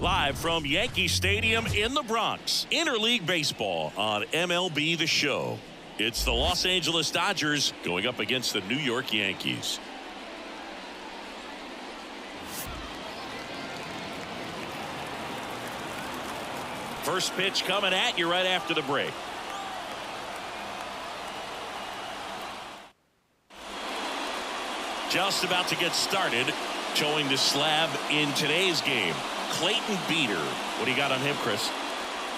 Live from Yankee Stadium in the Bronx, interleague baseball on MLB The Show. It's the Los Angeles Dodgers going up against the New York Yankees. First pitch coming at you right after the break. Just about to get started. Showing the slab in today's game. Clayton Beeter. What do you got on him, Chris?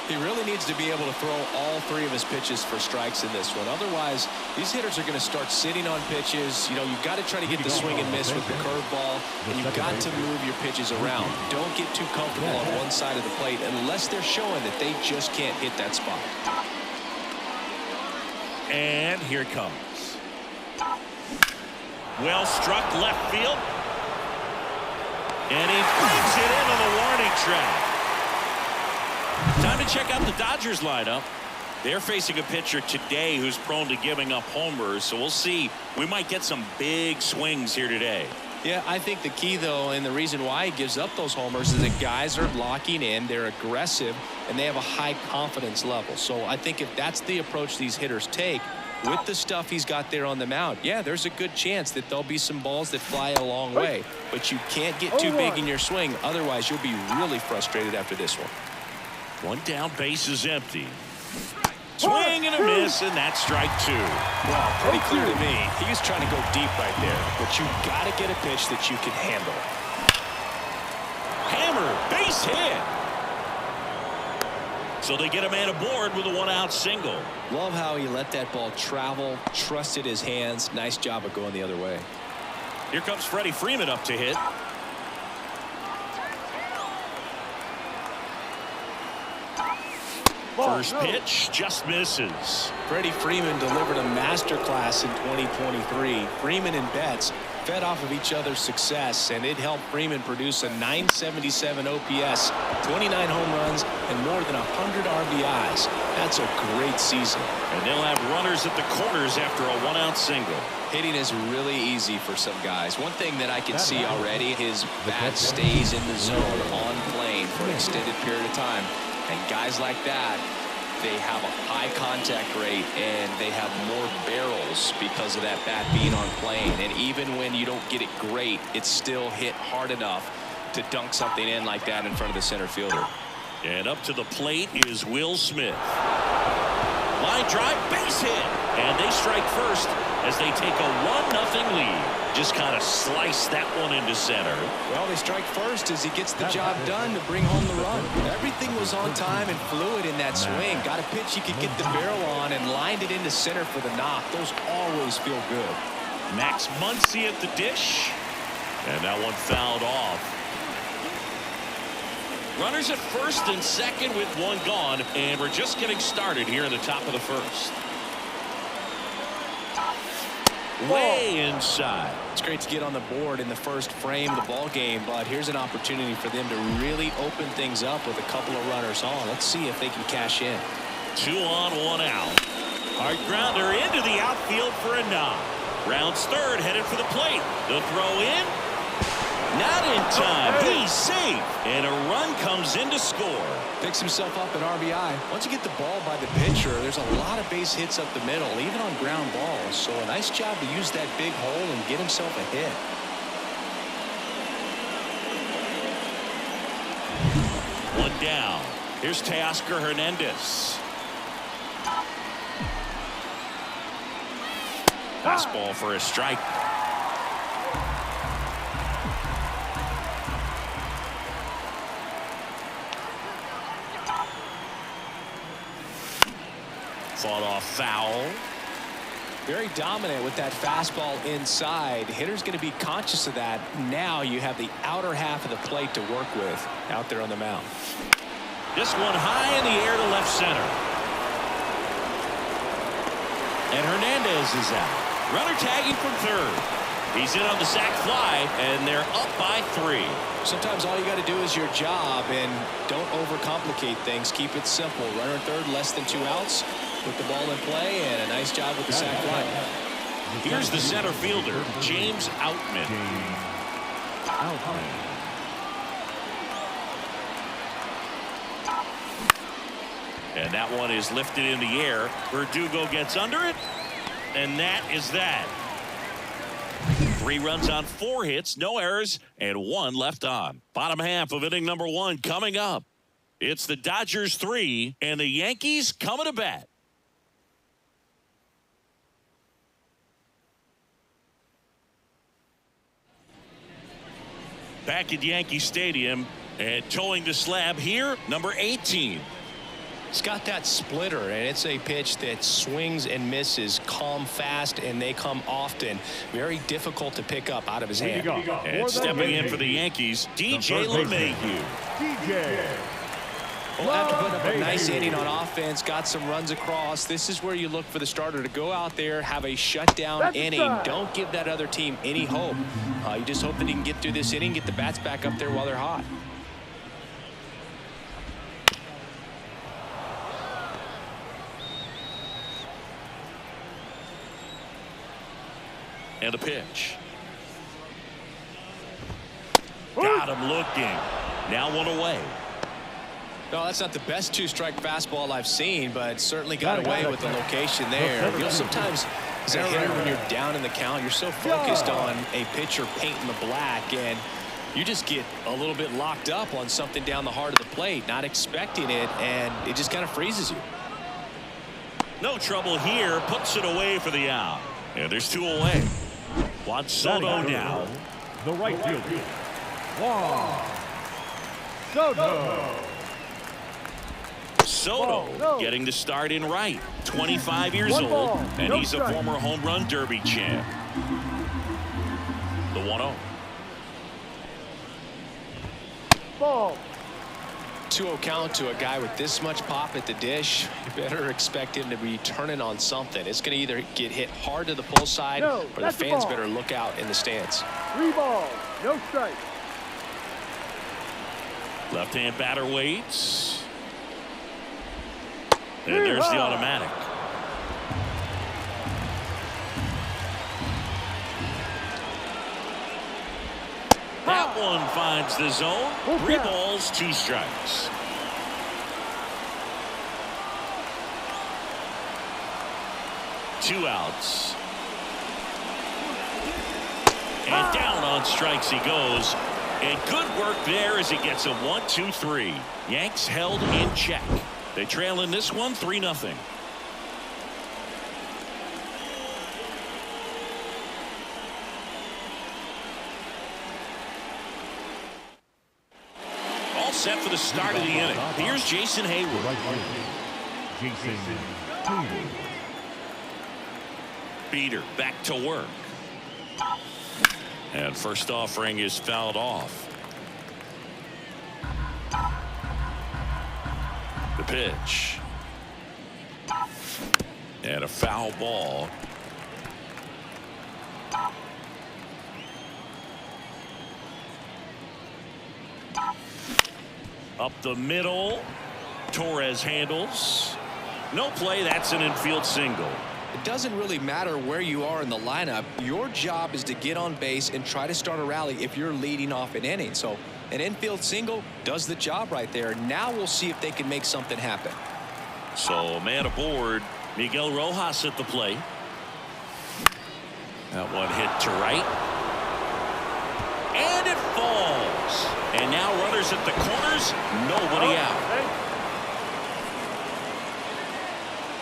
He really needs to be able to throw all three of his pitches for strikes in this one. Otherwise, these hitters are going to start sitting on pitches. You know, you've got to try to get the swing and miss with the curveball, and you've got to move your pitches around. Don't get too comfortable on one side of the plate unless they're showing that they just can't hit that spot. And here it comes. Well struck left field. And he brings it into the warning track. Time to check out the Dodgers lineup. They're facing a pitcher today who's prone to giving up homers, so we'll see. We might get some big swings here today. Yeah, I think the key, though, and the reason why he gives up those homers is that guys are locking in, they're aggressive, and they have a high confidence level. So I think if that's the approach these hitters take, with the stuff he's got there on the mound, yeah, there's a good chance that there'll be some balls that fly a long way. But you can't get too big in your swing, otherwise you'll be really frustrated after this one. One down, base is empty. Swing and a miss, and that's strike two. Well, pretty clear to me. He was trying to go deep right there, but you got to get a pitch that you can handle. Hammer, base hit. So they get a man aboard with a one-out single. Love how he let that ball travel, trusted his hands. Nice job of going the other way. Here comes Freddie Freeman up to hit. First pitch just misses. Freddie Freeman delivered a masterclass in 2023. Freeman and Betts fed off of each other's success, and it helped Freeman produce a .977 OPS, 29 home runs, and more than 100 RBIs. That's a great season. And they'll have runners at the corners after a one-out single. Hitting is really easy for some guys. One thing that I can see already, his bat stays in the zone on plane for an extended period of time. And guys like that, they have a high contact rate and they have more barrels because of that bat being on plane. And even when you don't get it great, it's still hit hard enough to dunk something in like that in front of the center fielder. And up to the plate is Will Smith. Line drive, base hit. And they strike first as they take a 1-0 lead. Just kind of slice that one into center. Well, they strike first as he gets the job done to bring home the run. Everything was on time and fluid in that swing. Got a pitch he could get the barrel on and lined it into center for the knock. Those always feel good. Max Muncy at the dish. And that one fouled off. Runners at first and second with one gone. And we're just getting started here in the top of the first. Way inside. It's great to get on the board in the first frame of the ball game, but here's an opportunity for them to really open things up with a couple of runners on. Let's see if they can cash in. 2 on, 1 out. Hard grounder into the outfield for a knock. Rounds third, headed for the plate. The throw in. Not in time. He's safe. And a run comes in to score. Picks himself up an RBI. Once you get the ball by the pitcher, there's a lot of base hits up the middle, even on ground balls. So a nice job to use that big hole and get himself a hit. One down. Here's Teoscar Hernandez. Fastball for a strike. Fought off foul. Very dominant with that fastball inside. Hitter's going to be conscious of that. Now you have the outer half of the plate to work with out there on the mound. This one high in the air to left center. And Hernandez is out. Runner tagging from third. He's in on the sac fly, and they're up by 3. Sometimes all you got to do is your job, and don't overcomplicate things. Keep it simple. Runner at third, less than 2 outs. Put the ball in play, and a nice job with the sac fly. Here's the center fielder, James Outman. And that one is lifted in the air. Verdugo gets under it. And that is that. 3 runs on 4 hits, no errors, and 1 left on. Bottom half of inning number 1 coming up. It's the Dodgers 3 and the Yankees coming to bat. Back at Yankee Stadium and towing the slab here, number 18. It's got that splitter, and it's a pitch that swings and misses, come fast, and they come often. Very difficult to pick up out of his hand. And stepping in for the Yankees, DJ LeMahieu. Well, after putting up a nice inning on offense, got some runs across, this is where you look for the starter to go out there, have a shutdown inning. Don't give that other team any hope. You just hope that he can get through this inning, get the bats back up there while they're hot. And a pitch. Got him looking. Now 1 away. No, that's not the best 2-strike fastball I've seen, but certainly got away with the location there. You know, sometimes as a hitter, when you're down in the count, you're so focused on a pitcher painting the black, and you just get a little bit locked up on something down the heart of the plate, not expecting it, and it just kind of freezes you. No trouble here. Puts it away for the out. And there's 2 away. Juan Soto now. The right fielder. Juan Soto. Soto getting the start in right. 25 years old, and he's a former home run derby champ. The 1-0. Ball. 2-0 count to a guy with this much pop at the dish. You better expect him to be turning on something. It's going to either get hit hard to the pull side, or the fans better look out in the stands. 3 balls, no strike. Left-hand batter waits. And there's the automatic. That one finds the zone. 3 balls, 2 strikes. Two outs. And down on strikes he goes. And good work there as he gets a 1-2-3. Yanks held in check. They trail in this one 3-0. All set for the start of the inning. Here's Jason Hayward. Beater back to work. And first offering is fouled off. The pitch. And a foul ball. Up the middle. Torres handles. No play. That's an infield single. It doesn't really matter where you are in the lineup. Your job is to get on base and try to start a rally if you're leading off an inning. So an infield single does the job right there. Now we'll see if they can make something happen. So man aboard. Miguel Rojas at the plate. That one hit to right. And it falls. And now runners at the corners. Nobody out.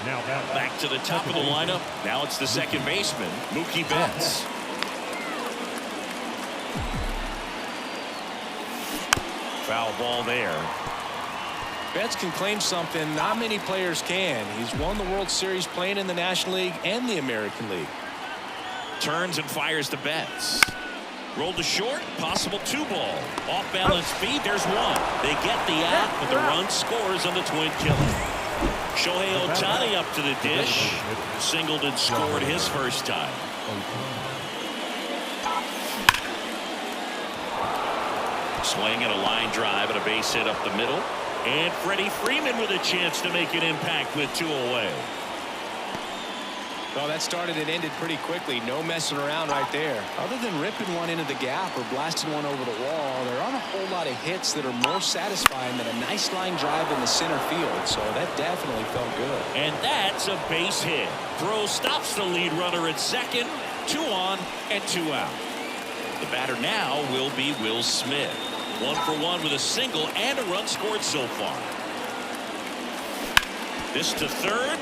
Now back to the top of the lineup. Now it's the second baseman, Mookie Betts. Foul ball there. Betts can claim something not many players can. He's won the World Series playing in the National League and the American League. Turns and fires to Betts. Rolled to short, possible 2-ball. Off balance feed, there's one. They get the out, but the run scores on the twin killer. Shohei Ohtani up to the dish. Singled and scored his first time. Swing and a line drive and a base hit up the middle. And Freddie Freeman with a chance to make an impact with 2 away. Well, that started and ended pretty quickly. No messing around right there. Other than ripping one into the gap or blasting one over the wall, there aren't a whole lot of hits that are more satisfying than a nice line drive in the center field. So that definitely felt good. And that's a base hit. Throw stops the lead runner at second. 2 on and 2 out. The batter now will be Will Smith. 1 for 1 with a single and a run scored so far. This to third.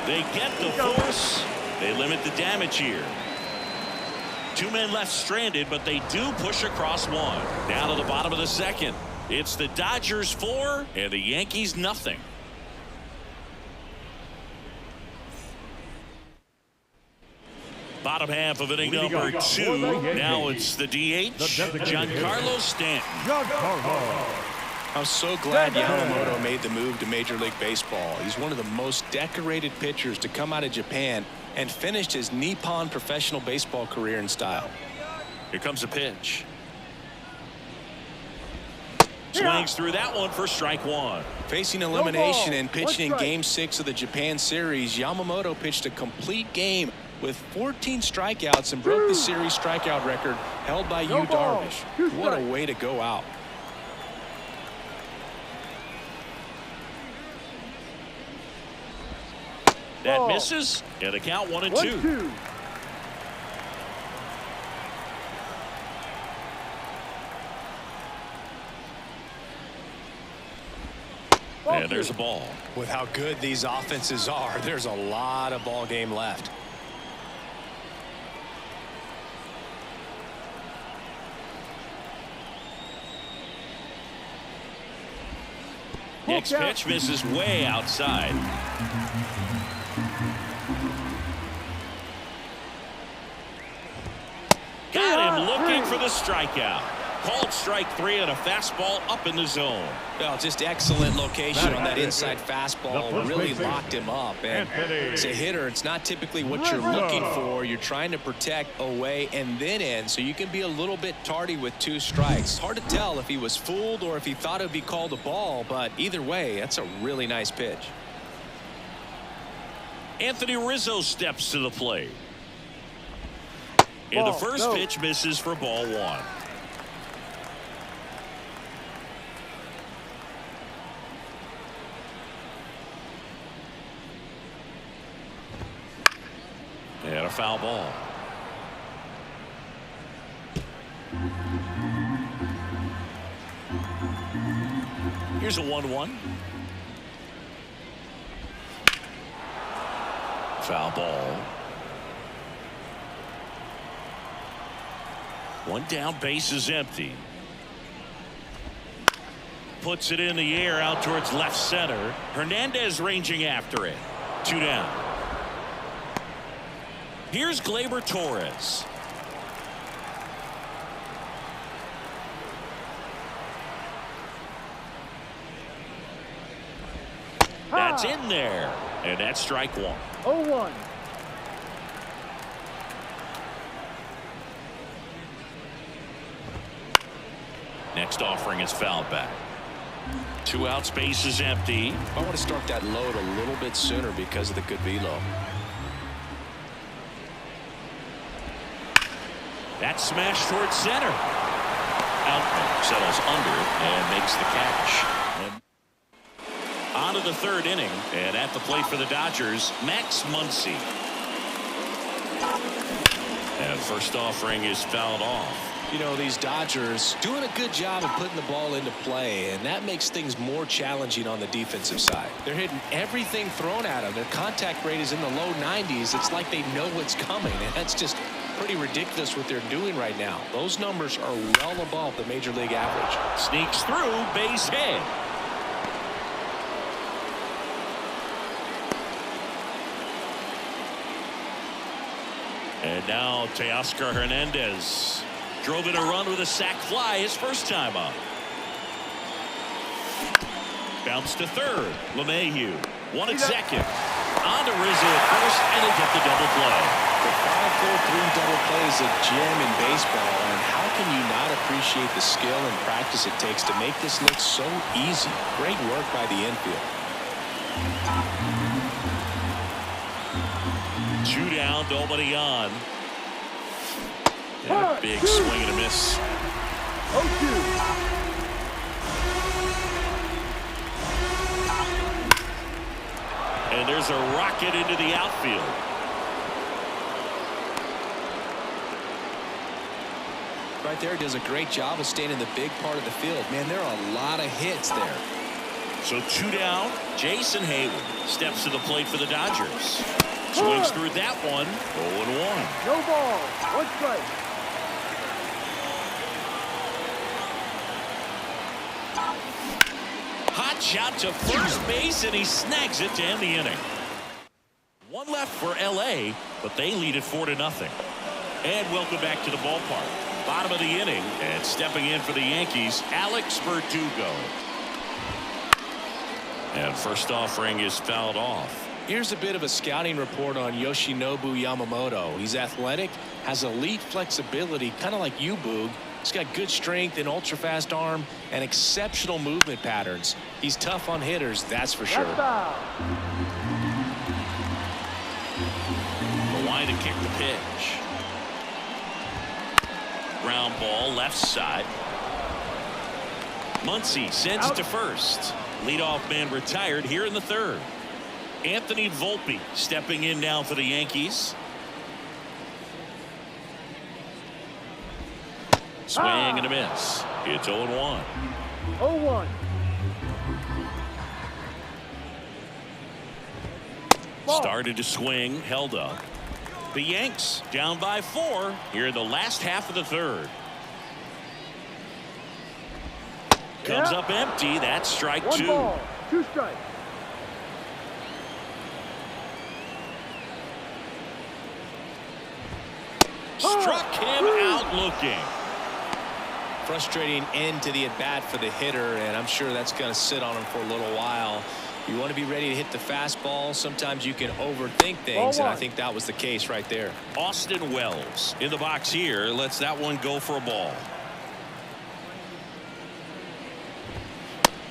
They get the force. They limit the damage here. 2 men left stranded, but they do push across 1. Down to the bottom of the second. It's the Dodgers 4 and the Yankees nothing. Bottom half of inning number 2. Now it's the DH, Giancarlo Stanton. I'm so glad Yamamoto made the move to Major League Baseball. He's one of the most decorated pitchers to come out of Japan and finished his Nippon professional baseball career in style. Here comes a pitch. Swings through that one for strike 1. Facing elimination and pitching in Game 6 of the Japan series, Yamamoto pitched a complete game with 14 strikeouts and broke the series strikeout record held by Yu Darvish. What a way to go out. That misses, and the count 1 and 2. And there's a ball. With how good these offenses are, there's a lot of ball game left. Next pitch misses way outside. Got him looking for the strikeout. Called strike 3 on a fastball up in the zone. Well, just excellent location on that inside fastball. Really locked him up. And as a hitter, it's not typically what you're looking for. You're trying to protect away and then in, so you can be a little bit tardy with 2 strikes. Hard to tell if he was fooled or if he thought it would be called a ball, but either way, that's a really nice pitch. Anthony Rizzo steps to the plate. And the first pitch misses for ball 1. And a foul ball. Here's a 1-1. Foul ball. 1 down, base is empty. Puts it in the air out towards left center. Hernandez ranging after it. 2 down. Here's Gleyber Torres. That's in there. And that's strike 1. 0-1. Next offering is fouled back. 2 outs, base is empty. I want to start that load a little bit sooner because of the good velo. That smash towards center. Outman settles under and makes the catch. And on to the 3rd inning, and at the plate for the Dodgers, Max Muncy. And first offering is fouled off. You know, these Dodgers doing a good job of putting the ball into play, and that makes things more challenging on the defensive side. They're hitting everything thrown at them. Their contact rate is in the low 90s. It's like they know what's coming, and that's just pretty ridiculous what they're doing right now. Those numbers are well above the major league average. Sneaks through, base hit. And now Teoscar Hernandez drove in a run with a sac fly his first time up. Bounce to third. LeMahieu. 1 at second. On to Rizzo at first, and they get the double play. The 5-4-3 double play is a gem in baseball, and how can you not appreciate the skill and practice it takes to make this look so easy? Great work by the infield. Two down, nobody on. And a big swing and a miss. 0-2. And there's a rocket into the outfield. Right there, does a great job of staying in the big part of the field. Man, there are a lot of hits there. So two down. Jason Hayward steps to the plate for the Dodgers. Swings through that one. 0-1. No ball. One strike. Hot shot to first base, and he snags it to end the inning. One left for L.A., but they lead it 4-0. And welcome back to the ballpark. Bottom of the inning, and stepping in for the Yankees, Alex Verdugo. And first offering is fouled off. Here's a bit of a scouting report on Yoshinobu Yamamoto. He's athletic, has elite flexibility, kind of like you, Boog. He's got good strength, an ultra-fast arm, and exceptional movement patterns. He's tough on hitters, that's for sure. Foul. The line to kick the pitch. Ground ball left side. Muncy sends it to first. Leadoff man retired here in the third. Anthony Volpe stepping in now for the Yankees. Swing and a miss. It's 0-1. 0-1. Started to swing, held up. The Yanks down by 4 here in the last half of the third. Comes up empty. That's strike 2. 1 ball, 2 strikes. Struck him out looking. Frustrating end to the at-bat for the hitter, and I'm sure that's going to sit on him for a little while. You want to be ready to hit the fastball. Sometimes you can overthink things, and I think that was the case right there. Austin Wells in the box here. Lets that one go for a ball.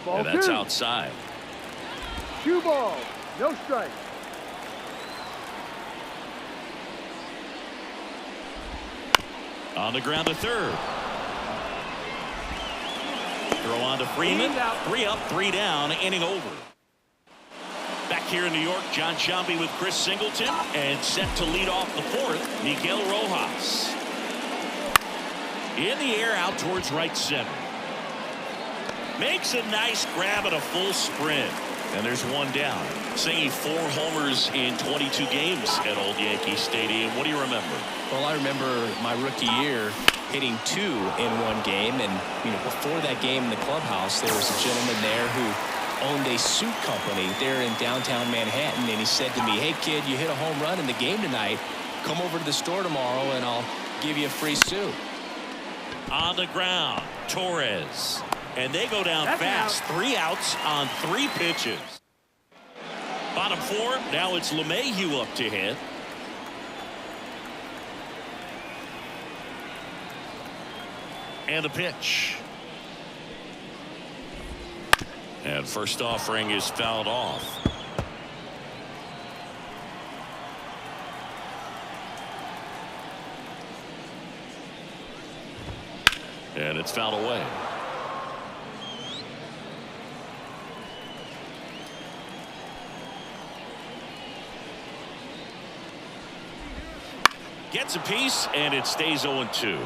Ball And that's 2. outside. 2 balls, no strikes. On the ground to third. Throw on to Freeman. 3 up, 3 down, inning over. Back here in New York, John Sciambi with Chris Singleton, and set to lead off the fourth, Miguel Rojas. In the air out towards right center. Makes a nice grab at a full sprint. And there's one down. Singing 4 homers in 22 games at Old Yankee Stadium. What do you remember? Well, I remember my rookie year hitting 2 in one game, and before that game in the clubhouse, there was a gentleman there who owned a suit company there in downtown Manhattan, and he said to me, "Hey kid, you hit a home run in the game tonight. Come over to the store tomorrow and I'll give you a free suit." On the ground, Torres. And they go down fast. 3 outs on 3 pitches. Bottom 4, now it's LeMahieu up to hit. And a pitch. And first offering is fouled off. And it's fouled away. Gets a piece, and it stays 0-2.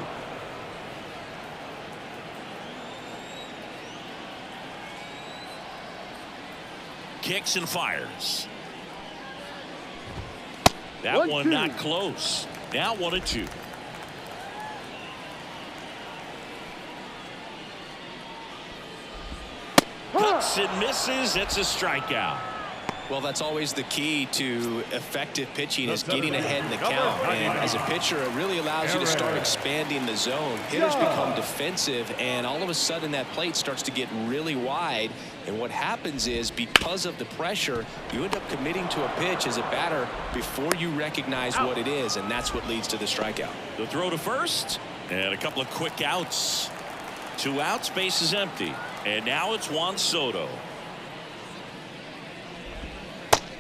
Kicks and fires. That one not close. Now 1-2. Cuts and misses. It's a strikeout. Well, that's always the key to effective pitching, is getting ahead in the count. And as a pitcher, it really allows you to start expanding the zone. Hitters become defensive, and all of a sudden that plate starts to get really wide. And what happens is, because of the pressure, you end up committing to a pitch as a batter before you recognize what it is, and that's what leads to the strikeout. The throw to first, and a couple of quick outs. 2 outs, base is empty. And now it's Juan Soto.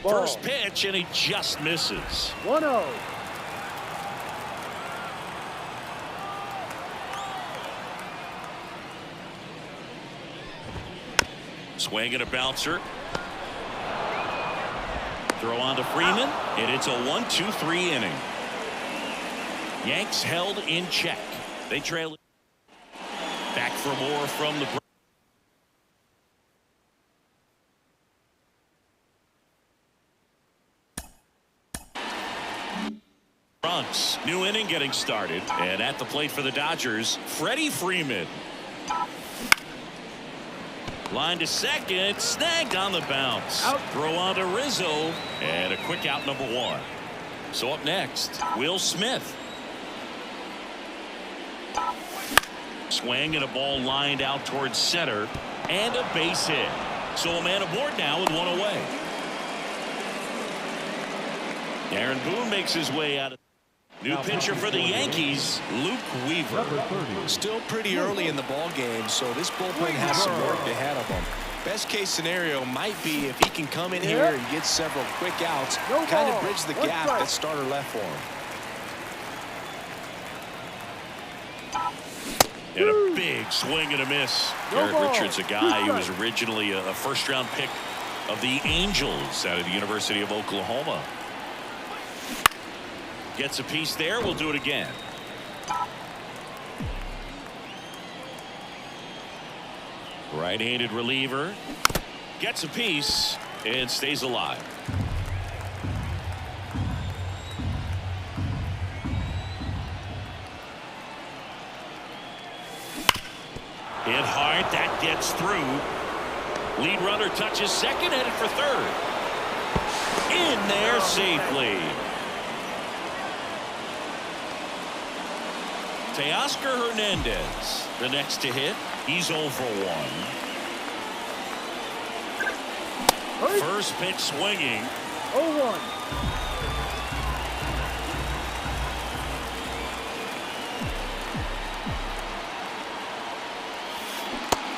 First pitch, and he just misses. 1-0. Swing and a bouncer. Throw on to Freeman, and it's a 1-2-3 inning. Yanks held in check. They trail. Back for more from the. Fronts. New inning getting started, and at the plate for the Dodgers, Freddie Freeman. Line to second, snagged on the bounce. Out. Throw on to Rizzo, and a quick out, number 1. So up next, Will Smith. Swing and a ball lined out towards center, and a base hit. So a man aboard now with 1 away. Aaron Boone makes his way out of. New pitcher for the Yankees, Luke Weaver. Still pretty early in the ball game, so this bullpen has some work ahead of them. Best case scenario might be if he can come in here and get several quick outs, kind of bridge the gap that starter left for him. And a big swing and a miss. Eric Richards, a guy who was originally a first-round pick of the Angels out of the University of Oklahoma. Gets a piece there. We'll do it again. Right-handed reliever. Gets a piece and stays alive. Hit hard. That gets through. Lead runner touches second, headed for third. In there safely. Teoscar Hernandez, the next to hit. He's 0 for 1. First pitch swinging. 0-1.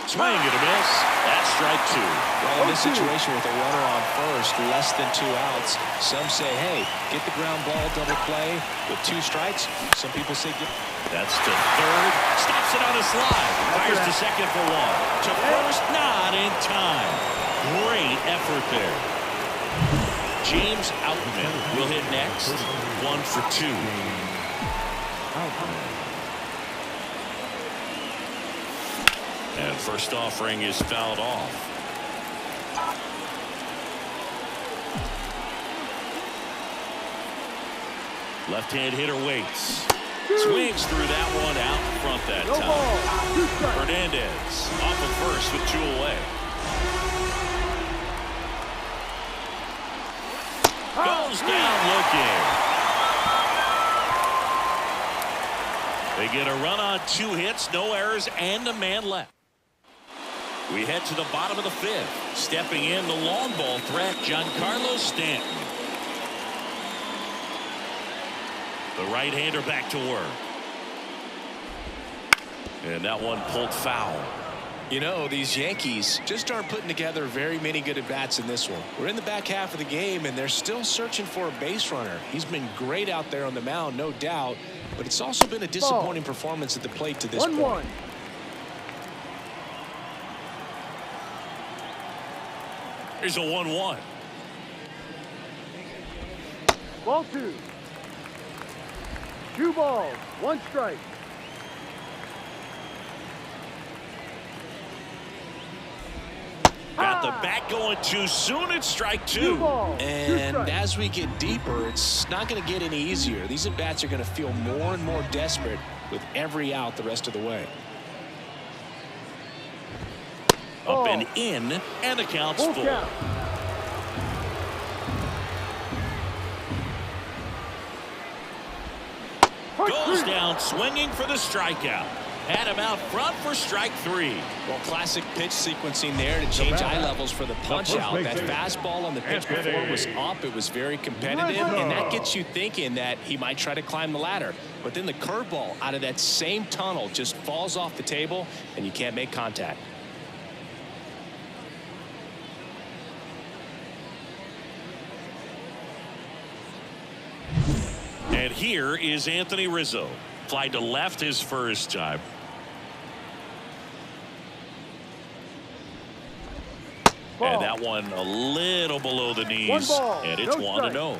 Swing and a miss. That's strike 2. Well, in this situation with a runner on first, less than 2 outs, some say, hey, get the ground ball, double play. With 2 strikes, some people say get. That's to third. Stops it on a slide. Fires to second for 1. To first, not in time. Great effort there. James Outman will hit next. 1 for 2. And first offering is fouled off. Left-hand hitter waits. Swings through that one out in front that time. Hernandez off of first with 2 away. Goes down looking. They get a run on 2 hits, no errors, and a man left. We head to the bottom of the 5th. Stepping in the long ball threat, Giancarlo Stanton. The right-hander back to work. And that one pulled foul. You know, these Yankees just aren't putting together very many good at-bats in this one. We're in the back half of the game, and they're still searching for a base runner. He's been great out there on the mound, no doubt, but it's also been a disappointing performance at the plate to this point. 1-1. Here's a 1-1. Ball 2. 2 balls, 1 strike. Got the bat going too soon. It's strike 2. 2 balls, 2 And strikes. as we get deeper, it's not going to get any easier. These at-bats are going to feel more and more desperate with every out the rest of the way. Up and in, and the count's full. Count. Goes down swinging for the strikeout. Had him out front for strike 3. Well, classic pitch sequencing there to change eye levels for the punch out. That fastball on the pitch before was up. It was very competitive, and that gets you thinking that he might try to climb the ladder. But then the curveball out of that same tunnel just falls off the table, and you can't make contact. here is Anthony Rizzo. Fly to left his first time. Ball. And that one a little below the knees. And it's 1-0.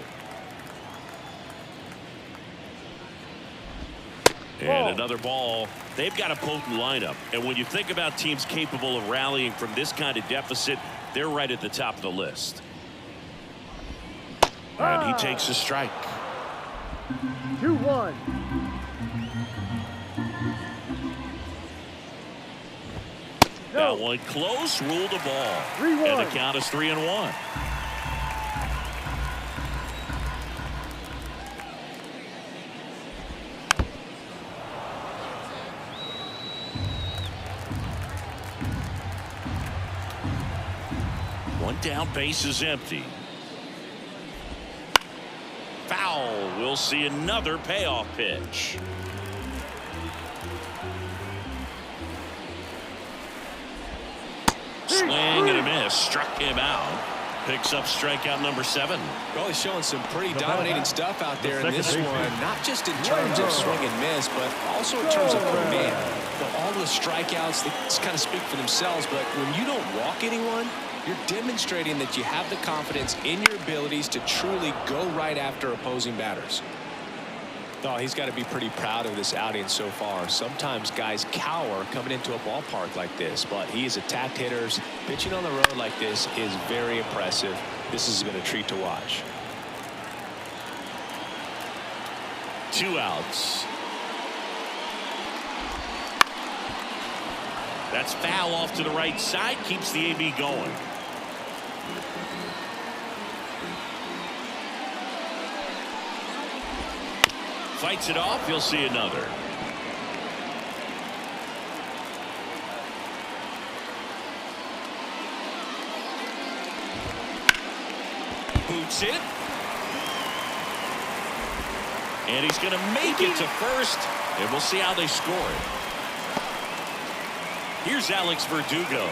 And another ball. They've got a potent lineup. And when you think about teams capable of rallying from this kind of deficit, they're right at the top of the list. And he takes a strike. 2-1. That one close, ruled a ball. 3-1. And the count is 3-1. One down, base is empty. Foul. We'll see another payoff pitch. Swing and a miss. Struck him out. Picks up strikeout number 7. Well, he's showing some pretty dominating stuff out there in this one. Not just in terms of swing and miss, but also in terms of command. All the strikeouts, they kind of speak for themselves. But when you don't walk anyone, you're demonstrating that you have the confidence in your abilities to truly go right after opposing batters. Oh, he's got to be pretty proud of this outing so far. Sometimes guys cower coming into a ballpark like this, but he has attacked hitters. Pitching on the road like this is very impressive. This has been a treat to watch. 2 outs. That's foul off to the right side. Keeps the AB going. Fights it off. You'll see another. Boots it. And he's going to make it to first. And we'll see how they score it. Here's Alex Verdugo.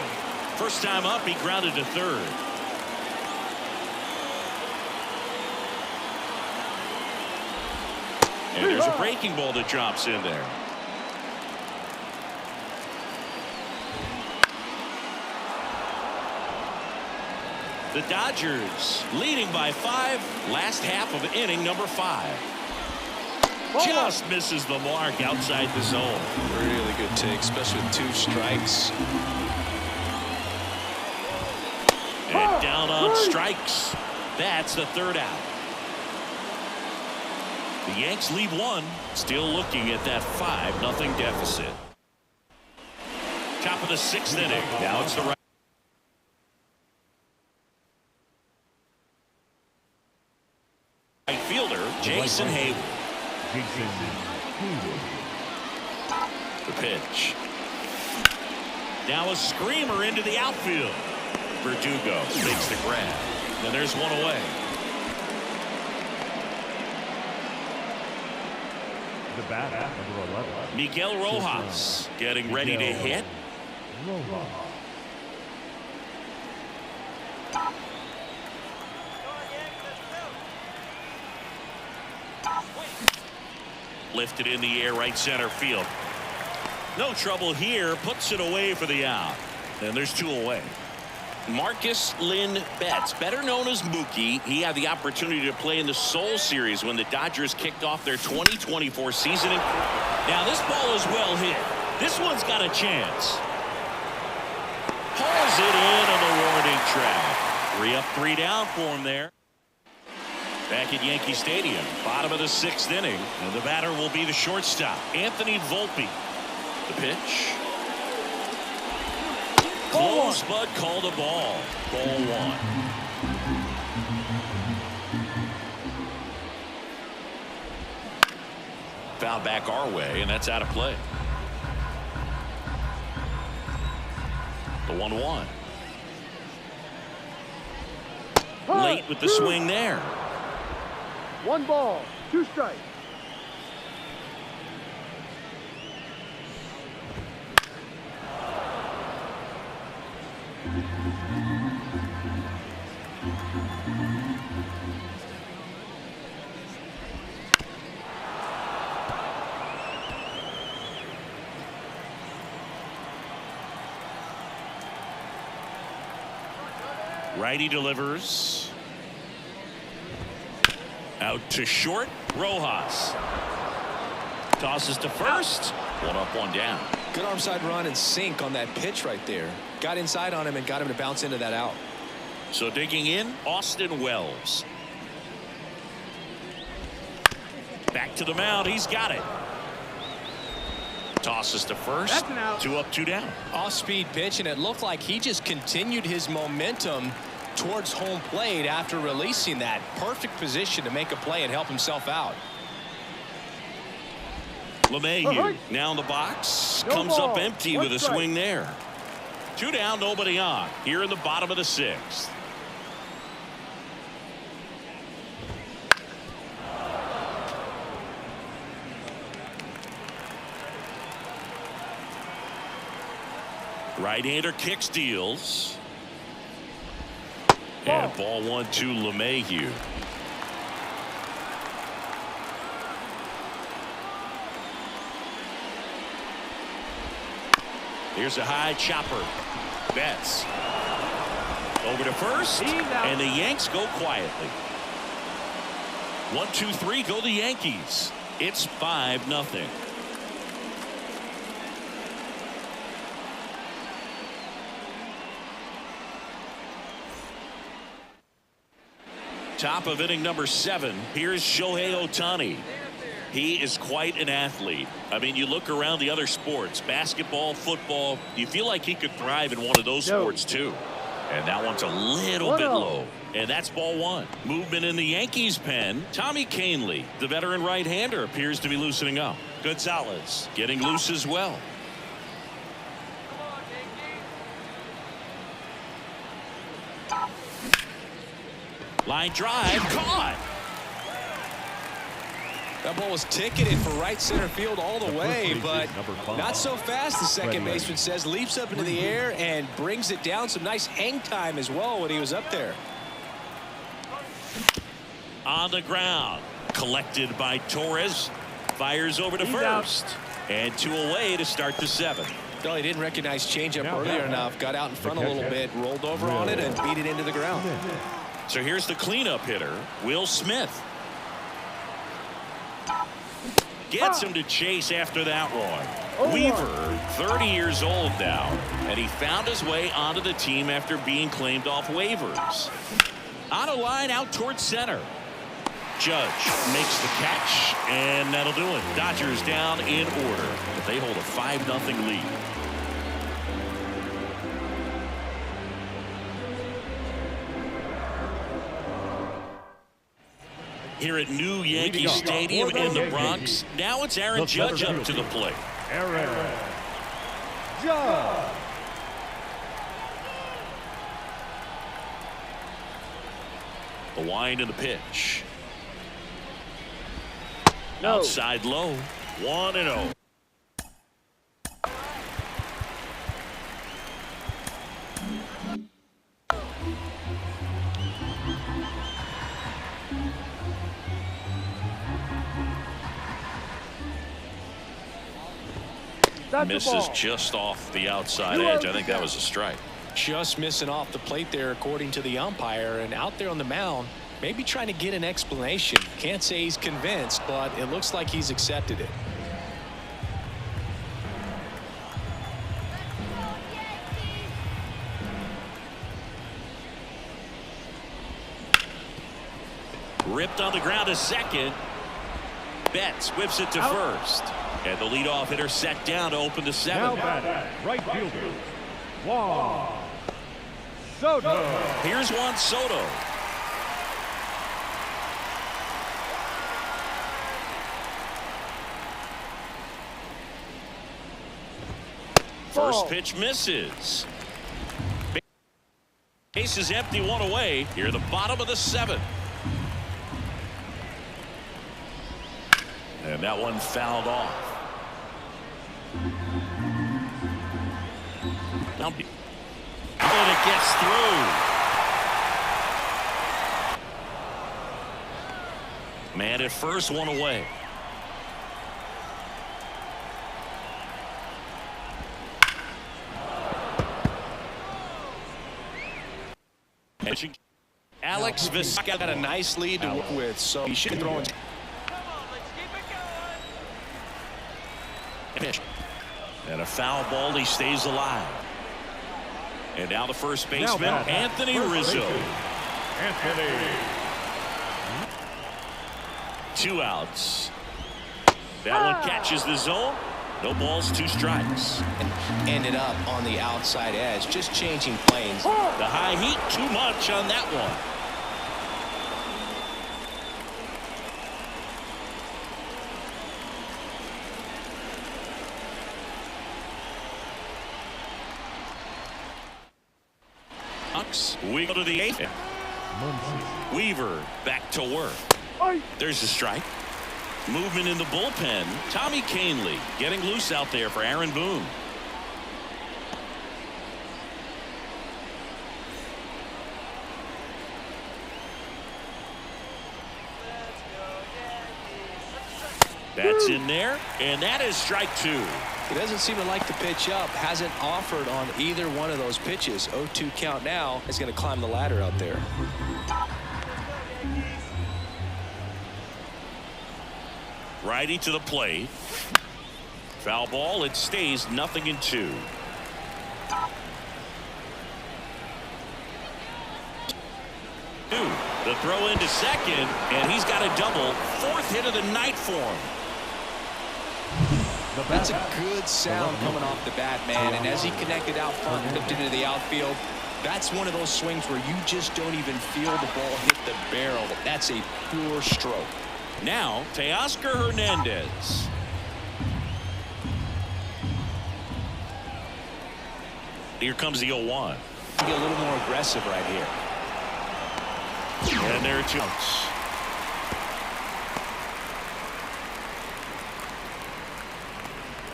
First time up, he grounded to third. And there's a breaking ball that drops in there. The Dodgers leading by 5. Last half of inning number 5. Just misses the mark outside the zone. Really good take, especially with 2 strikes. And down on strikes. That's the 3rd out. The Yanks lead 1. Still looking at that 5-0 deficit. Top of the 6th inning. Now it's the right fielder, Jason Hayward. The pitch. Now a screamer into the outfield. Verdugo makes the grab. And there's one away. The bat, number 11. Miguel Rojas getting ready to hit. Lifted in the air, right center field. No trouble here. Puts it away for the out. And there's 2 away. Marcus Lynn Betts, better known as Mookie. He had the opportunity to play in the Seoul series when the Dodgers kicked off their 2024 season. Now this ball is well hit. This one's got a chance. Hauls it in on the warning track. 3 up, 3 down for him there. Back at Yankee Stadium, bottom of the 6th inning, and the batter will be the shortstop, Anthony Volpe. The pitch. Close, but called a ball. Ball 1. Foul back our way, and that's out of play. The 1-1. Late with the swing there. 1 ball, 2 strikes. Righty delivers. Out to short. Rojas tosses to first. One up, one down. Good arm side run and sink on that pitch right there. Got inside on him and got him to bounce into that out. So digging in, Austin Wells. Back to the mound. He's got it. Tosses to first. That's an out. 2 up, 2 down. Off-speed pitch, and it looked like he just continued his momentum towards home plate after releasing that. Perfect position to make a play and help himself out. LeMahieu now in the box. No Comes ball. up empty One with a strike. swing there. 2 down, nobody on. Here in the bottom of the 6th. Right-hander kicks, deals. And ball 1 to LeMahieu. Here's a high chopper. Betts over to first, and the Yanks go quietly. 1, 2, 3 go the Yankees. It's 5-0. Top of inning number 7. Here's Shohei Ohtani. He is quite an athlete. I mean, you look around the other sports, basketball, football, you feel like he could thrive in one of those sports too. And that one's a little bit low. And that's ball 1. Movement in the Yankees pen. Tommy Kahnle, the veteran right-hander, appears to be loosening up. Gonzalez getting loose as well. Line drive, caught. That ball was ticketed for right center field all the way, but not so fast, the second baseman says. Leaps up into the air and brings it down. Some nice hang time as well when he was up there. On the ground, collected by Torres. Fires over to first. And 2 away to start the 7th. No, he didn't recognize changeup earlier enough. Got out in front a little bit, rolled over on it, and beat it into the ground. So here's the cleanup hitter, Will Smith. Gets him to chase after that one. Weaver, 30 years old now, and he found his way onto the team after being claimed off waivers. On a line out towards center. Judge makes the catch, and that'll do it. Dodgers down in order, but they hold a 5-0 lead. Here at New Yankee Stadium in the Bronx, now it's Aaron Judge up to the plate. Aaron Judge. The wind and the pitch. No. Outside low. 1-0. That's Misses just off the outside edge. I think that was a strike. Just missing off the plate there, according to the umpire, and out there on the mound, maybe trying to get an explanation. Can't say he's convinced, but it looks like he's accepted it. Ripped on the ground to second. Betts whips it to first. And the leadoff hitter set down to open the 7th. now batting right fielder Juan Soto. Here's Juan Soto. First pitch misses. Base is empty, 1 away. Here, the bottom of the 7th. And that one fouled off. Now, and it gets through. Man at first, 1 away. And pitching. Alex Visca Got a nice lead to work with, so he should be throwing. And a foul ball, he stays alive. And now the first baseman, Anthony Rizzo. Anthony. 2 outs. That one catches the zone. No balls, 2 strikes. And ended up on the outside edge, just changing planes. The high heat, too much on that one. We go to the 8th. Weaver back to work. There's a strike. Movement in the bullpen. Tommy Canley getting loose out there for Aaron Boone. That's in there, and that is strike 2. He doesn't seem to like the pitch up. Hasn't offered on either one of those pitches. 0-2 count now. He's going to climb the ladder out there. Righty to the plate. Foul ball. It stays 0-2. The throw into second, and he's got a double. 4th hit of the night for him. That's a good sound coming off the bat, man. And as he connected out front and dipped into the outfield, that's one of those swings where you just don't even feel the ball hit the barrel. That's a pure stroke. Now, Teoscar Hernandez. Here comes the 0-1. Be a little more aggressive right here. And there are 2 outs.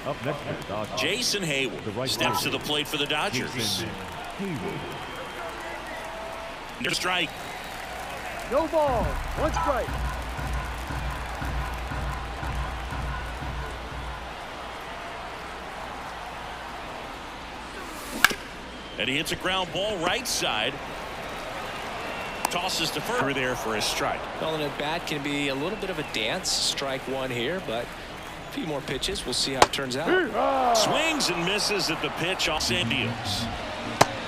Up next for the Dodgers. Jason Hayward steps to the plate for the Dodgers. There's a strike. No ball. 1 strike. And he hits a ground ball right side. Tosses to first there for a strike. Well, an at bat can be a little bit of a dance. Strike 1 here, but a few more pitches. We'll see how it turns out. Swings and misses at the pitch off San Dios.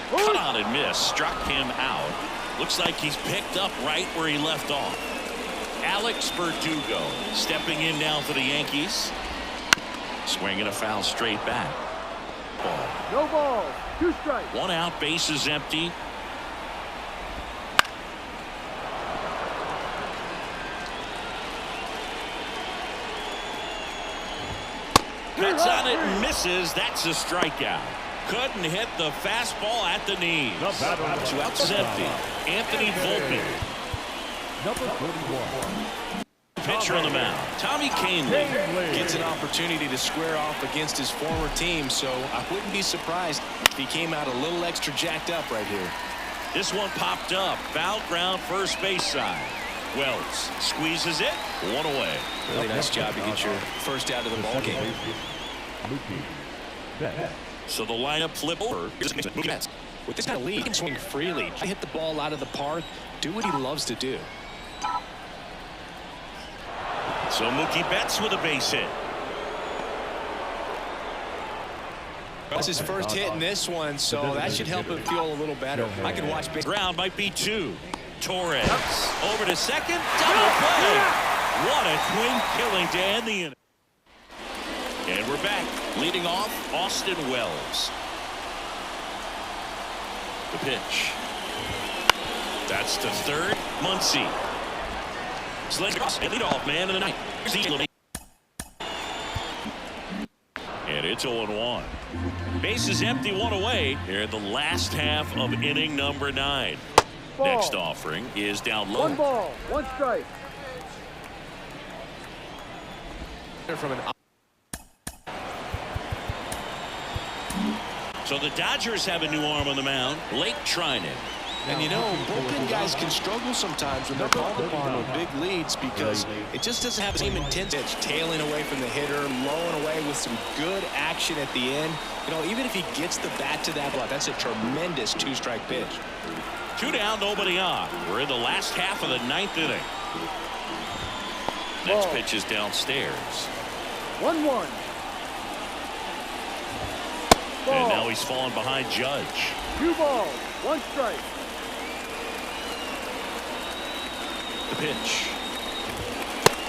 Cut on and miss. Struck him out. Looks like he's picked up right where he left off. Alex Verdugo stepping in now for the Yankees. Swinging a foul straight back. Ball. No ball. 2 strikes. 1 out. Bases empty. Cuts on it and misses. That's a strikeout. Couldn't hit the fastball at the knees. 2 outs empty. Anthony Volpe. Number 31. Pitcher on the mound. Tommy Canley. Gets an opportunity to square off against his former team, so I wouldn't be surprised if he came out a little extra jacked up right here. This one popped up. Foul ground, first base side. Wells squeezes it. 1 away. Really nice job to get your first out of the ball game. So the lineup flip over. With this kind of lead, he can swing freely, hit the ball out of the park, do what he loves to do. So Mookie Betts with a base hit. That's his first hit in this one, so that should help him feel a little better. I can watch base. Ground might be 2. Torres over to second. Double play. What a clean killing to end the inning. And we're back. Leading off, Austin Wells. The pitch. That's to third. Muncy. Slid across and lead off man of the night. And it's 0-1. Bases empty, 1 away. Here in the last half of inning number 9. Ball. Next offering is down low. 1 ball. 1 strike. From an So the Dodgers have a new arm on the mound. Blake Trinan. And you know, bullpen guys can struggle sometimes when they're called upon with big leads because it just doesn't have the same intensity. Tailing away from the hitter, lowing away with some good action at the end. You know, even if he gets the bat to that block, that's a tremendous two-strike pitch. 2 down, nobody on. We're in the last half of the 9th inning. Next pitch is downstairs. 1-1. And now he's fallen behind Judge. 2 balls, 1 strike. The pitch.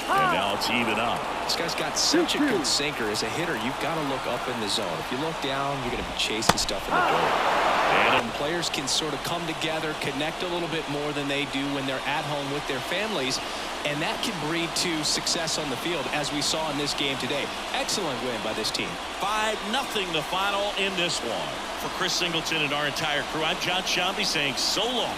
And now it's even up. This guy's got such a good sinker. As a hitter, you've got to look up in the zone. If you look down, you're going to be chasing stuff in the dirt. And players can sort of come together, connect a little bit more than they do when they're at home with their families. And that can breed to success on the field, as we saw in this game today. Excellent win by this team. 5-0 the final in this one. For Chris Singleton and our entire crew, I'm John Shambi saying so long.